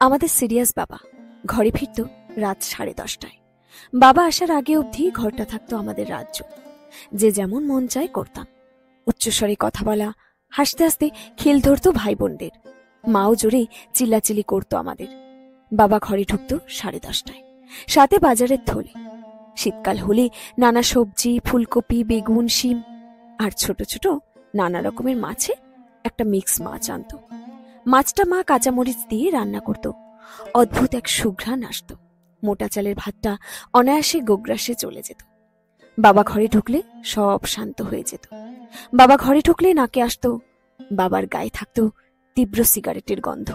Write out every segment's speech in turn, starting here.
আমাদের সিরিয়াস বাবা ঘরে ফিরত রাত 10:30টায়। বাবা আসার আগে অবধি ঘরটা থাকতো আমাদের রাজ্য। যে যেমন মন চায় করতাম। উচ্চস্বরে কথা বলা, হাসতে হাসতে খেল ধরতো ভাই বোনদের। মাও জোরে চিল্লাচিল্লি করতো আমাদের। বাবা ঘরে ঢুকতো 10:30টায়, সাথে বাজারের থলে। শীতকাল হলে নানা সবজি, ফুলকপি, বেগুন, শিম আর ছোট ছোট নানা রকমের মাছে একটা মিক্স মাছ আনত। মাছটা মা কাঁচামরিচ দিয়ে রান্না করত। অদ্ভুত এক সুঘ্রাণ আসত। মোটা চালের ভাতটা অনায়াসে গোগ্রাসে চলে যেত। বাবা ঘরে ঢুকলে সব শান্ত হয়ে যেত। বাবা ঘরে ঢুকলে নাকে আসতো বাবার গায়ে থাকতো তীব্র সিগারেটের গন্ধ।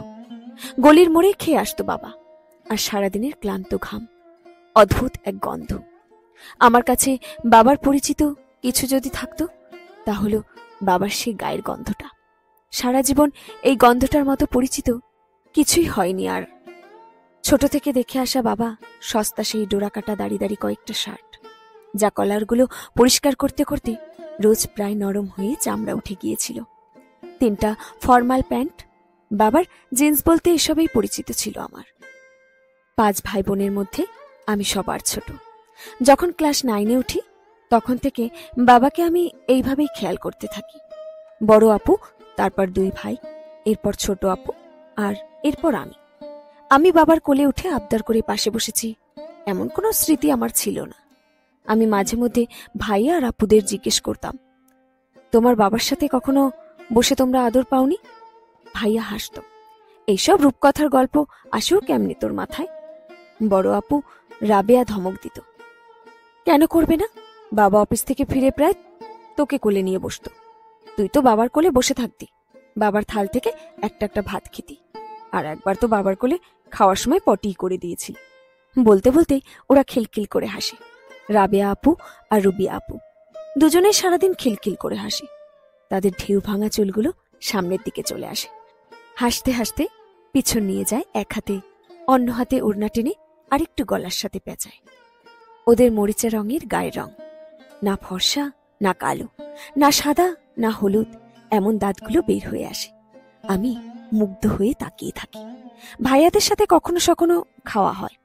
গলির মোড়ে খেয়ে আসতো বাবা, আর সারাদিনের ক্লান্ত ঘাম, অদ্ভুত এক গন্ধ। আমার কাছে বাবার পরিচিত কিছু যদি থাকতো তা হলো বাবার সেই গায়ের গন্ধটা। সারা জীবন এই গন্ধটার মতো পরিচিত কিছুই হয়নি আর। ছোট থেকে দেখে আসা বাবা সস্তা সেই ডোরাকাটা দাড়ি দাড়ি কয়েকটা শার্ট, যা কলারগুলো পরিষ্কার করতে করতে রোজ প্রায় নরম হয়ে চামড়া উঠে গিয়েছিল। 3টা ফর্মাল প্যান্ট, বাবার জিন্স বলতে এসবেই পরিচিত ছিল আমার। 5 ভাই বোনের মধ্যে আমি সবার ছোট। যখন ক্লাস 9-এ উঠি তখন থেকে বাবাকে আমি এইভাবেই খেয়াল করতে থাকি। বড় আপু, তারপর 2 ভাই, এরপর ছোট আপু, আর এরপর আমি। আমি বাবার কোলে উঠে আবদার করে পাশে বসেছি এমন কোনো স্মৃতি আমার ছিল না। আমি মাঝে মধ্যে ভাইয়া আর আপুদের জিজ্ঞেস করতাম, তোমার বাবার সাথে কখনো বসে তোমরা আদর পাওনি? ভাইয়া হাসত, এইসব রূপকথার গল্প আসেও কেমনি তোর মাথায়? বড় আপু রাবেয়া ধমক দিত, কেন করবে না? বাবা অফিস থেকে ফিরে প্রায় তোকে কোলে নিয়ে বসতো। তুই তো বাবার কোলে বসে থাকতি, বাবার থাল থেকে একটা একটা ভাত খেতি, আর একবার তো বাবার কোলে খাওয়ার সময় পটি করে দিয়েছি। বলতে বলতে ওরা খিলখিল করে হাসে। রাবেয়া আপু আর রুবিয়া আপু দুজনে সারাদিন খিলখিল করে হাসে। তাদের ঢেউ ভাঙা চুলগুলো সামনের দিকে চলে আসে। হাসতে হাসতে পিছন নিয়ে যায় এক হাতে, অন্য হাতে ওড়না টেনে আরেকটু গলার সাথে পেঁচায়। ওদের মরিচা রঙের গায়ের রং, না ফর্সা না কালো, না সাদা না হলুদ, এমন দাঁতগুলো বের হয়ে আসে। আমি মুগ্ধ হয়ে তাকিয়ে থাকি। ভাইয়াদের সাথে কখনো সখনো খাওয়া হয়,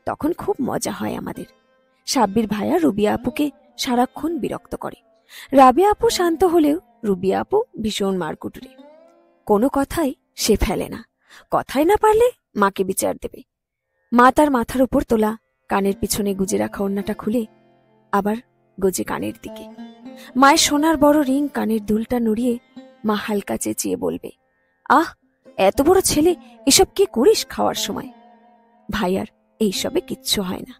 তখন খুব মজা হয় আমাদের। সাব্বির ভাইয়া রুবিয়া আপুকে সারাক্ষণ বিরক্ত করে। রাবেয়া আপু শান্ত হলেও রুবিয়া আপু ভীষণ মারকুটুরে। কোনো কথাই সে ফেলে না, কথাই না পারলে মাকে বিচার দেবে। মা তার মাথার উপর তোলা কানের পিছনে গুজে রাখা ওড়নাটা খুলে আবার গোজে কানের দিকে। মায়ের সোনার বড় রিং কানের দুলটা নড়িয়ে মা হালকা চেঁচিয়ে বলবে, আহ, এত বড় ছেলে, এসব কি করিস খাওয়ার সময়? ভাইয়ার এইসবে কিচ্ছু হয় না।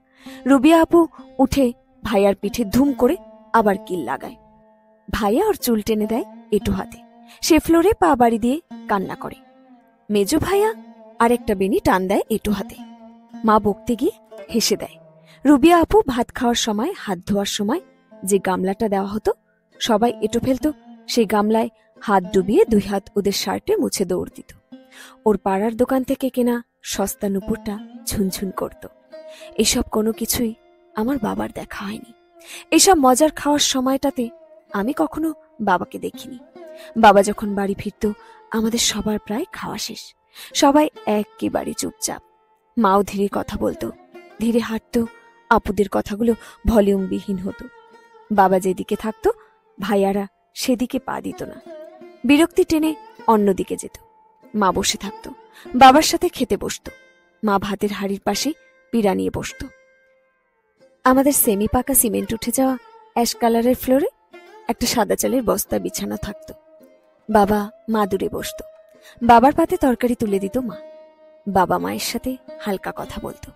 রুবিয়া আপু উঠে ভাইয়ার পিঠে ধুম করে আবার কিল লাগায়। ভাইয়া ওর চুল টেনে দেয় এটু হাতে, সে ফ্লোরে পা বাড়ি দিয়ে কান্না করে। মেজো ভাইয়া আরেকটা বেনি টান দেয় এটু হাতে। মা বকতে গিয়ে হেসে দেয়। রুবিয়া আপু ভাত খাওয়ার সময়, হাত ধোয়ার সময় যে গামলাটা দেওয়া হতো, সবাই এঁটো ফেলত, সেই গামলায় হাত ডুবিয়ে 2 হাত ওদের শার্টে মুছে দৌড় দিত। ওর পাড়ার দোকান থেকে কেনা সস্তা নুপুরটা ঝুনঝুন করত। এসব কোনো কিছুই আমার বাবার দেখা হয়নি। এসব মজার খাওয়ার সময়টাতে আমি কখনো বাবাকে দেখিনি। বাবা যখন বাড়ি ফিরত আমাদের সবার প্রায় খাওয়া শেষ। সবাই একেবারে চুপচাপ। মাও ধীরে কথা বলতো, ধীরে হাঁটতো, আপুদের কথাগুলো ভলিউমবিহীন হতো। বাবা যেদিকে থাকতো ভাইয়ারা সেদিকে পা দিত না, বিরক্তি টেনে অন্যদিকে যেত। মা বসে থাকতো, বাবার সাথে খেতে বসতো। মা ভাতের হাঁড়ির পাশে পিড়া নিয়ে বসত। আমাদের সেমি পাকা সিমেন্ট উঠে যাওয়া অ্যাশ কালারের ফ্লোরে একটা সাদা চালের বস্তা বিছানো থাকতো। বাবা মা দূরে বসত। বাবার পাতে তরকারি তুলে দিত মা। বাবা মায়ের সাথে হালকা কথা বলতো।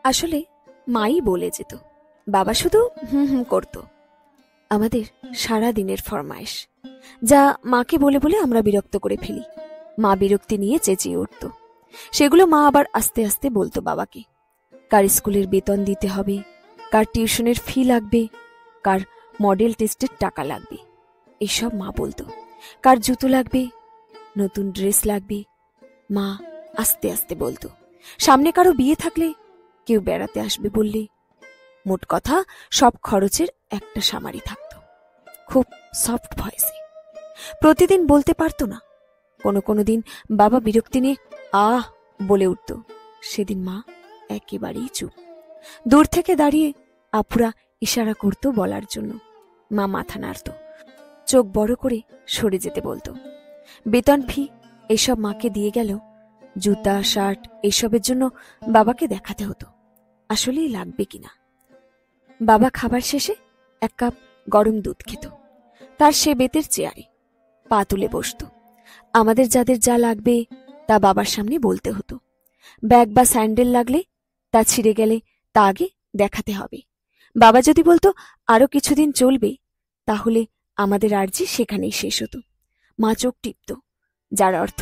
আসলে মাই বলে যেত, বাবা শুধু হুম হুম করত। আমাদের সারা দিনের ফরমায়েশ, যা মাকে বলে বলে আমরা বিরক্ত করে ফেলি। মা বিরক্তি নিয়ে চেঁচিয়ে উঠত। সেগুলো মা আবার আস্তে আস্তে বলতো বাবাকে। কার স্কুলের বেতন দিতে হবে, কার টিউশনের ফি লাগবে, কার মডেল টেস্টের টাকা লাগবে, এসব মা বলতো। কার জুতো লাগবে, নতুন ড্রেস লাগবে, মা আস্তে আস্তে বলতো। সামনে কারো বিয়ে থাকলে, কেউ বেড়াতে আসবে বললে, মোট কথা সব খরচের একটা সামারি থাকত, খুব সফট ভয়েসে। প্রতিদিন বলতে পারতো না। কোনো কোনো দিন বাবা বিরক্তি নিয়ে আহ বলে উঠত। সেদিন মা একেবারেই চুপ। দূর থেকে দাঁড়িয়ে আপুরা ইশারা করত বলার জন্য। মা মাথা নাড়ত, চোখ বড় করে সরে যেতে বলতো। বেতন ফি এসব মাকে দিয়ে গেল, জুতা শার্ট এসবের জন্য বাবাকে দেখাতে হতো আসলেই লাগবে কিনা। বাবা খাবার শেষে এক কাপ গরম দুধ খেত। তার সে বেতের চেয়ারে পা তুলে বসত। আমাদের যাদের যা লাগবে তা বাবার সামনে বলতে হতো। ব্যাগ বা স্যান্ডেল লাগলে, তা ছিঁড়ে গেলে তা আগে দেখাতে হবে। বাবা যদি বলতো আরো কিছুদিন চলবে, তাহলে আমাদের আর্জি সেখানেই শেষ হতো। মা চোখ টিপত, যার অর্থ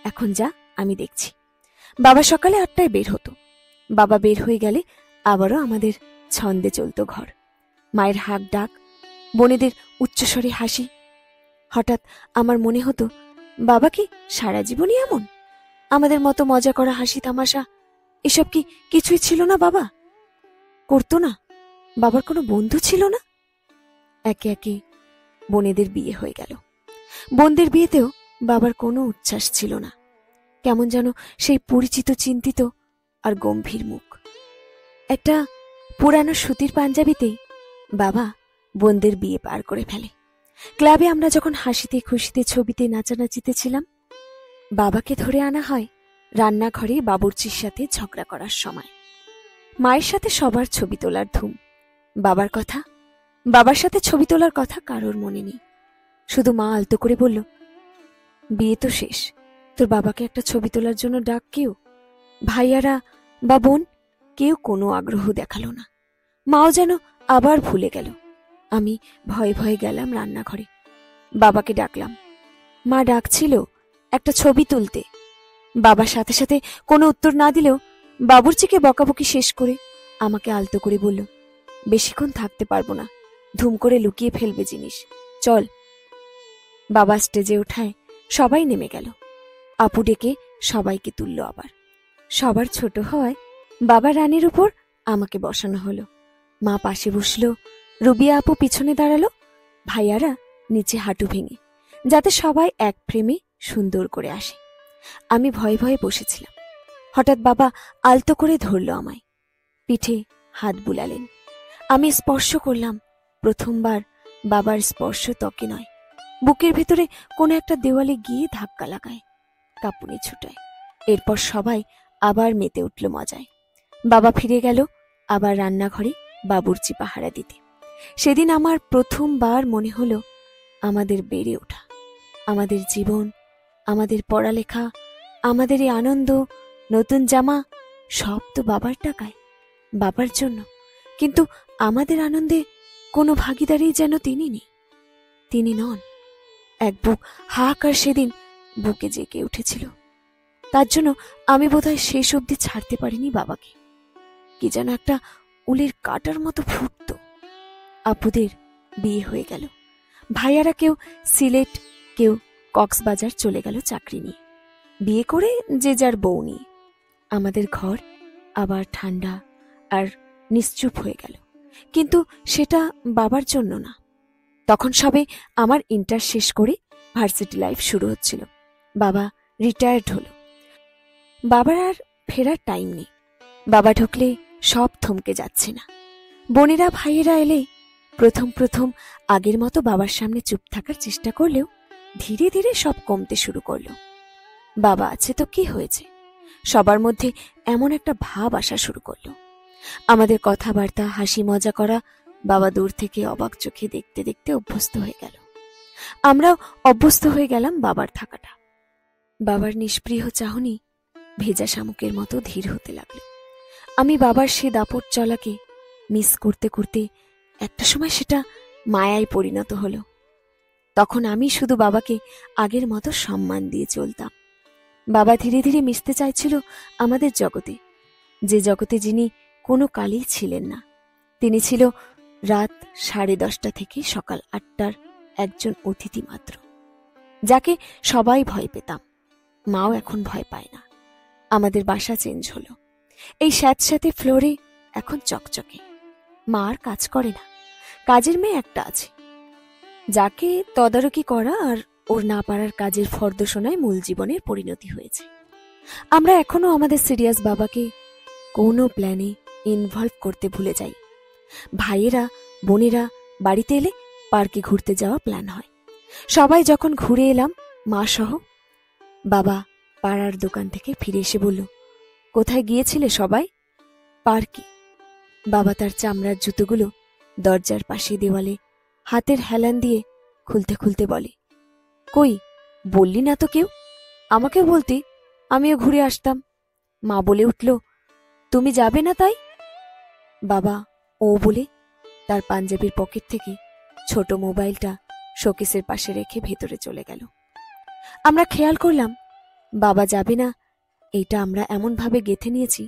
এখন যা, আমি দেখছি। বাবা সকালে 8টায় বের হতো। বাবা বের হয়ে গেলে আবারও আমাদের ছন্দে চলত ঘর। মায়ের হাঁক ডাক, বোনেদের উচ্চস্বরে হাসি। হঠাৎ আমার মনে হতো, বাবা কি সারা জীবনই এমন? আমাদের মতো মজা করা হাসি তামাশা এসব কি কিছুই ছিল না? বাবা করতো না? বাবার কোনো বন্ধু ছিল না? একে একে বোনেদের বিয়ে হয়ে গেল। বোনদের বিয়েতেও বাবার কোনো উচ্ছ্বাস ছিল না। কেমন যেন সেই পরিচিত, চিন্তিত আর গম্ভীর মুখ। একটা পুরানো সুতির পাঞ্জাবিতেই বাবা বোনদের বিয়ে পার করে ফেলে। ক্লাবে আমরা যখন হাসিতে খুশিতে ছবিতে নাচানাচিতে ছিলাম, বাবাকে ধরে আনা হয় রান্নাঘরে বাবুর্চির সাথে ঝগড়া করার সময়। মায়ের সাথে সবার ছবি তোলার ধুম। বাবার সাথে ছবি তোলার কথা কারোর মনে নেই। শুধু মা আলতো করে বলল, বিয়ে তো শেষ, তোর বাবাকে একটা ছবি তোলার জন্য ডাক। কেউ ভাইয়ারা বা বোন কেউ কোনো আগ্রহ দেখালো না। মাও যেন আবার ভুলে গেল। আমি ভয়ে ভয়ে গেলাম রান্নাঘরে। বাবাকে ডাকলাম। মা ডাকছিল একটা ছবি তুলতে। বাবার সাথে সাথে কোনো উত্তর না দিলেও বাবুর্চিকে বকাবকি শেষ করে আমাকে আলতো করে বলল, বেশিক্ষণ থাকতে পারবো না, ধুম করে লুকিয়ে ফেলবে জিনিস, চল। বাবা স্টেজে ওঠায় সবাই নেমে গেল। আপু ডেকে সবাইকে তুলল। আবার সবার ছোট হওয়ায় বাবা রানীর উপর আমাকে বসানো হলো। মা পাশে বসলো, রুবিয়া আপু পিছনে দাঁড়ালো, ভাইয়ারা নিচে হাঁটু ভেঙে, যাতে সবাই এক ফ্রেমে সুন্দর করে আসে। আমি ভয়ে ভয়ে বসেছিলাম। হঠাৎ বাবা আলতো করে ধরল আমায়, পিঠে হাত বুলালেন। আমি স্পর্শ করলাম। প্রথমবার বাবার স্পর্শ ত্বকে নয়, বুকের ভেতরে কোনো একটা দেওয়ালে গিয়ে ধাক্কা লাগায়, কাঁপুনি ছুটায়। এরপর সবাই আবার মেতে উঠল মজায়। বাবা ফিরে গেল আবার রান্নাঘরে বাবুর্চি পাহারা দিতে। সেদিন আমার প্রথমবার মনে হলো, আমাদের বেড়ে ওঠা, আমাদের জীবন, আমাদের পড়ালেখা, আমাদের এই আনন্দ, নতুন জামা, সব তো বাবার টাকায়, বাবার জন্য। কিন্তু আমাদের আনন্দে কোনো ভাগিদারি যেন তিনি নেই, তিনি নন। এক বুক হাহাকার সেদিন বুকে জেগে উঠেছিল। তার জন্য আমি বোধহয় শেষ অবধি ছাড়তে পারিনি বাবাকে। কি যেন একটা উলের কাটার মতো ফুটত। আপুদের বিয়ে হয়ে গেল। ভাইয়ারা কেউ সিলেট, কেউ কক্সবাজার চলে গেল চাকরি নিয়ে, বিয়ে করে যে যার বউ নিয়ে। আমাদের ঘর আবার ঠান্ডা আর নিশ্চুপ হয়ে গেল। কিন্তু সেটা বাবার জন্য না। তখন সবে আমার ইন্টার শেষ করে ভার্সিটি লাইফ শুরু হচ্ছিল। বাবা রিটায়ার্ড হলো। বাবার আর ফেরার টাইম নেই। বাবা ঢুকলে সব থমকে যাচ্ছে না। বোনেরা ভাইয়েরা এলে প্রথম প্রথম আগের মতো বাবার সামনে চুপ থাকার চেষ্টা করলেও ধীরে ধীরে সব কমতে শুরু করলো। বাবা আছে তো কি হয়েছে, সবার মধ্যে এমন একটা ভাব আসা শুরু করলো। আমাদের কথাবার্তা, হাসি মজা করা বাবা দূর থেকে অবাক চোখে দেখতে দেখতে অভ্যস্ত হয়ে গেল। আমরাও অভ্যস্ত হয়ে গেলাম বাবার থাকাটা। বাবার নিষ্পৃহ চাহনি ভেজা শামুকের মতো ধীর হতে লাগলো। আমি বাবার সে দাপট চলাকে মিস করতে করতে একটা সময় সেটা মায়ায় পরিণত হলো। তখন আমি শুধু বাবাকে আগের মতো সম্মান দিয়ে চলতাম। বাবা ধীরে ধীরে মিশতে চাইছিল আমাদের জগতে, যে জগতে যিনি কোনো কালেই ছিলেন না। তিনি ছিল রাত 10:30 থেকে সকাল 8টার একজন অতিথি মাত্র, যাকে সবাই ভয় পেতাম। মাও এখন ভয় পায় না। আমাদের বাসা চেঞ্জ হলো। এই স্যাঁতস্যাঁতে ফ্লোরে এখন চকচকে। মা আর কাজ করে না। কাজের মেয়ে একটা আছে, যাকে তদারকি করা আর ওর না পারার কাজের ফর্দ শোনায় মূল জীবনের পরিণতি হয়েছে। আমরা এখনো আমাদের সিরিয়াস বাবাকে কোনো প্ল্যানে ইনভলভ করতে ভুলে যাই। ভাইয়েরা বোনেরা বাড়িতে এলে পার্কে ঘুরতে যাওয়া প্ল্যান হয়। সবাই যখন ঘুরে এলাম মা সহ, বাবা পাড়ার দোকান থেকে ফিরে এসে বলল, কোথায় গিয়েছিলে সবাই? পার্কে। বাবা তার চামড়ার জুতোগুলো দরজার পাশে দেওয়ালে হাতের হেলান দিয়ে খুলতে খুলতে বলে, কই বললি না তো কেউ? আমাকে বলতে আমিও ঘুরে আসতাম। মা বলে উঠল, তুমি যাবে না তাই? বাবা ও বলে তার পাঞ্জাবির পকেট থেকে ছোট মোবাইলটা শোকেসের পাশে রেখে ভেতরে চলে গেল। আমরা খেয়াল করলাম বাবা যাবে না, এইটা আমরা এমনভাবে গেঁথে নিয়েছি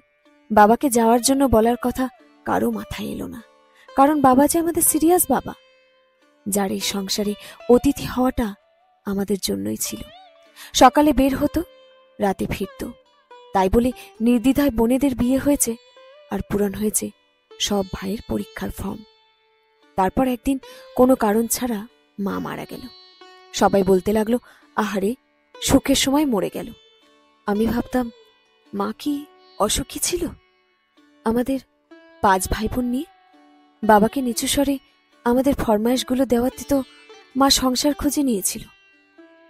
বাবাকে যাওয়ার জন্য বলার কথা কারো মাথায় এলো না। কারণ বাবা যে আমাদের সিরিয়াস বাবা, যার এই সংসারে অতিথি হওয়াটা আমাদের জন্যই ছিল। সকালে বের হতো, রাতে ফিরত। তাই বলে নির্দ্বিধায় বোনেদের বিয়ে হয়েছে আর পূরণ হয়েছে সব ভাইয়ের পরীক্ষার ফর্ম। তারপর একদিন কোনো কারণ ছাড়া মা মারা গেল। সবাই বলতে লাগলো, আহারে সুখের সময় মরে গেল। আমি ভাবতাম, মা কি অসুখী ছিল? আমাদের 5 ভাই বোন নিয়ে বাবাকে নিচু স্বরে আমাদের ফরমায়েশগুলো দেওয়াতে তো মা সংসার খুঁজে নিয়েছিল।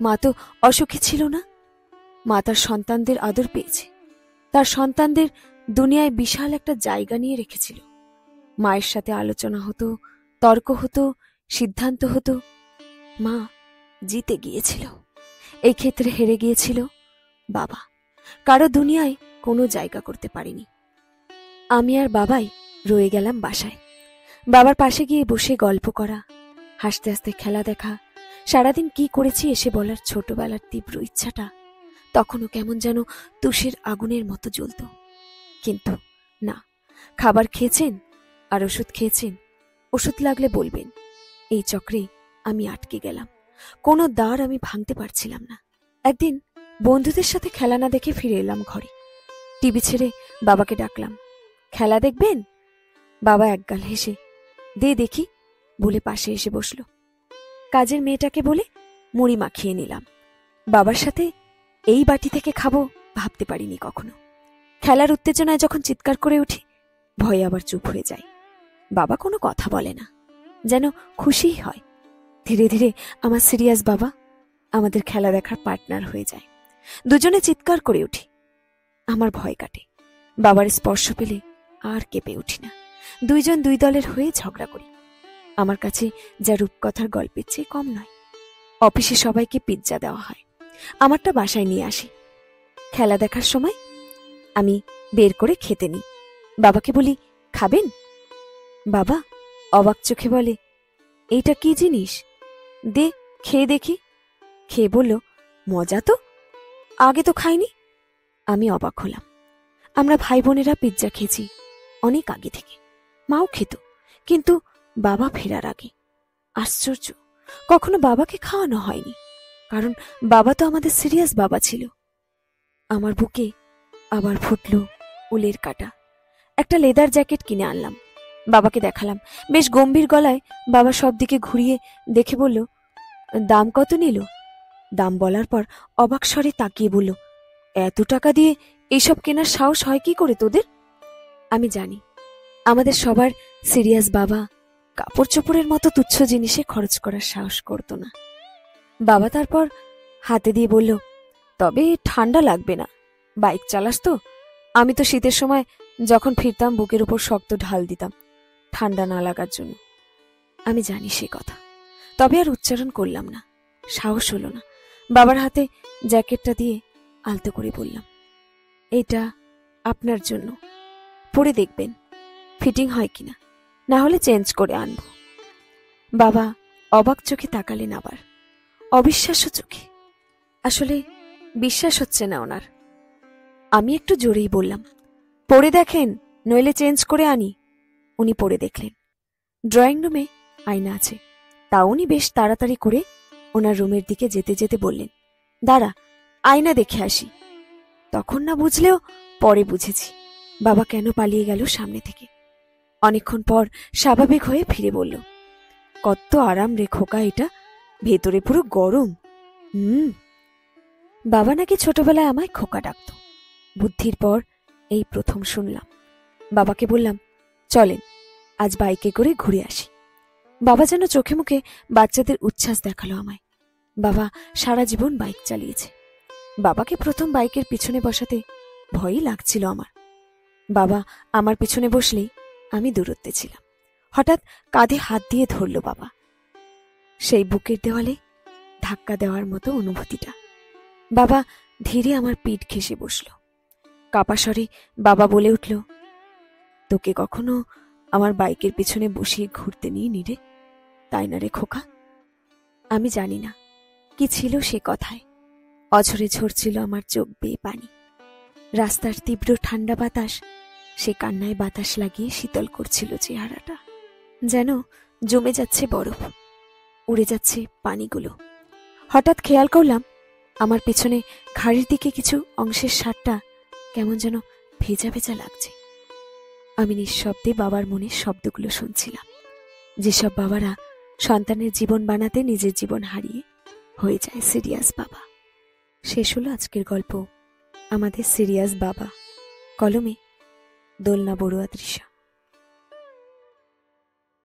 মা তো অসুখী ছিল না। মা তার সন্তানদের আদর পেয়েছে, তার সন্তানদের দুনিয়ায় বিশাল একটা জায়গা নিয়ে রেখেছিল। মায়ের সাথে আলোচনা হতো, তর্ক হতো, সিদ্ধান্ত হতো। মা জিতে গিয়েছিল, এই ক্ষেত্রে হেরে গিয়েছিল বাবা। কারো দুনিয়ায় কোনো জায়গা করতে পারিনি। আমি আর বাবাই রয়ে গেলাম বাসায়। বাবার পাশে গিয়ে বসে গল্প করা, হাসতে হাসতে খেলা দেখা, সারাদিন কি করেছি এসে বলার ছোটবেলার তীব্র ইচ্ছাটা তখনও কেমন যেন তুষের আগুনের মতো জ্বলত। কিন্তু না, খাবার খেয়েছেন আর ওষুধ খেয়েছেন, ওষুধ লাগলে বলবেন। এই চক্রে আমি আটকে গেলাম। কোনো দ্বার আমি ভাঙতে পারছিলাম না। একদিন বন্ধুদের সাথে খেলা না দেখে ফিরে এলাম ঘরে। টিভি ছেড়ে বাবাকে ডাকলাম, খেলা দেখবেন? বাবা একগাল হেসে দে দেখি বলে পাশে এসে বসল। কাজের মেয়েটাকে বলে মুড়ি মাখিয়ে নিলাম। বাবার সাথে এই বাটি থেকে খাবো ভাবতে পারিনি কখনো। খেলার উত্তেজনায় যখন চিৎকার করে উঠি, ভয়ে আবার চুপ হয়ে যায়। বাবা কোনো কথা বলে না, যেন খুশিই হয়। ধীরে ধীরে আমার সিরিয়াস বাবা আমাদের খেলা দেখার পার্টনার হয়ে যায়। দুজনে চিৎকার করে উঠি। আমার ভয় কাটে। বাবার স্পর্শ পেলে আর কেঁপে উঠি না। দুইজন দুই দলের হয়ে ঝগড়া করি। আমার কাছে যা রূপকথার গল্পের চেয়ে কম নয়। অফিসে সবাইকে পিৎজা দেওয়া হয়, আমারটা বাসায় নিয়ে আসি। খেলা দেখার সময় আমি বের করে খেতে নিই। বাবাকে বলি, খাবেন? বাবা অবাক চোখে বলে, এইটা কি জিনিস? দে খেয়ে দেখি। খেয়ে বলল, মজা তো, আগে তো খাইনি। আমি অবাক হলাম। আমরা ভাই বোনেরা পিৎজা খেয়েছি অনেক আগে থেকে, মাও খেত, কিন্তু বাবা ফেরার আগে। আশ্চর্য, কখনো বাবাকে খাওয়ানো হয়নি, কারণ বাবা তো আমাদের সিরিয়াস বাবা ছিল। আমার বুকে আবার ফুটল উলের কাটা। একটা লেদার জ্যাকেট কিনে আনলাম, বাবাকে দেখালাম। বেশ গম্ভীর গলায় বাবা সব দিকে ঘুরিয়ে দেখে বলল, দাম কত নিল? দাম বলার পর অবাক স্বরে তাকিয়ে বলল, এত টাকা দিয়ে এইসব কেনার সাহস হয় কি করে তোদের? আমি জানি আমাদের সবার সিরিয়াস বাবা কাপড় চোপড়ের মতো তুচ্ছ জিনিসে খরচ করার সাহস করত না। বাবা তারপর হাতে দিয়ে বলল, তবে ঠান্ডা লাগবে না, বাইক চালাস তো? আমি তো শীতের সময় যখন ফিরতাম বুকের উপর শক্ত ঢাল দিতাম ঠান্ডা না লাগার জন্য। আমি জানি সে কথা, তবে আর উচ্চারণ করলাম না, সাহস হলো না। বাবার হাতে জ্যাকেটটা দিয়ে আলতো করে বললাম, এটা আপনার জন্য, পরে দেখবেন ফিটিং হয় কিনা, না হলে চেঞ্জ করে আনবো। বাবা অবাক চোখে তাকালেন, আবার অবিশ্বাস্য চোখে। আসলে বিশ্বাস হচ্ছে না ওনার। আমি একটু জোরেই বললাম, পরে দেখেন, নইলে চেঞ্জ করে আনি। উনি পরে দেখলেন। ড্রয়িং রুমে আয়না আছে, তা উনি বেশ তাড়াতাড়ি করে ওনার রুমের দিকে যেতে যেতে বললেন, দাঁড়া আয়না দেখে আসি। তখন না বুঝলেও পরে বুঝেছি বাবা কেন পালিয়ে গেল সামনে থেকে। অনেকক্ষণ পর স্বাভাবিক হয়ে ফিরে বলল, কত আরাম রে খোকা, এটা ভেতরে পুরো গরম। বাবা নাকি ছোটবেলায় আমায় খোকা ডাকত। বুদ্ধির পর এই প্রথম শুনলাম। বাবাকে বললাম, চলেন আজ বাইকে করে ঘুরে আসি। বাবা যেন চোখে মুখে বাচ্চাদের উচ্ছ্বাস দেখালো আমায়। বাবা সারা জীবন বাইক চালিয়েছে। বাবাকে প্রথম বাইকের পিছনে বসাতে ভয়ই লাগছিল আমার। বাবা আমার পিছনে বসলেই আমি দূরত্বে ছিলাম। হঠাৎ কাঁধে হাত দিয়ে ধরল বাবা। সেই বুকের দেওয়ালে ধাক্কা দেওয়ার মতো অনুভূতিটা। বাবা ধীরে আমার পিঠ ঘেঁষে বসল। কাপা স্বরে বাবা বলে উঠল, তোকে কখনো আমার বাইকের পিছনে বসিয়ে ঘুরতে নিয়ে নিরে, তাই না রে খোকা? আমি জানি না কি ছিল সে কথায়। অঝরে ঝরছিল আমার চোখ বেয়ে পানি। রাস্তার তীব্র ঠান্ডা বাতাস সে কান্নায় বাতাস লাগিয়ে শীতল করছিল চেহারাটা। যেন জমে যাচ্ছে বরফ, উড়ে যাচ্ছে পানিগুলো। হঠাৎ খেয়াল করলাম আমার পিছনে ঘাড়ের দিকে কিছু অংশের সারটা কেমন যেন ভেজা ভেজা লাগছে। আমি নিঃশব্দে বাবার মনের শব্দগুলো শুনছিলাম, যেসব বাবারা সন্তানের জীবন বানাতে নিজের জীবন হারিয়ে হয়ে যায় সিরিয়াস বাবা। শেষ হলো আজকের গল্প, আমাদের সিরিয়াস বাবা। কলমে দোলনা বড়ুয়া তৃষা।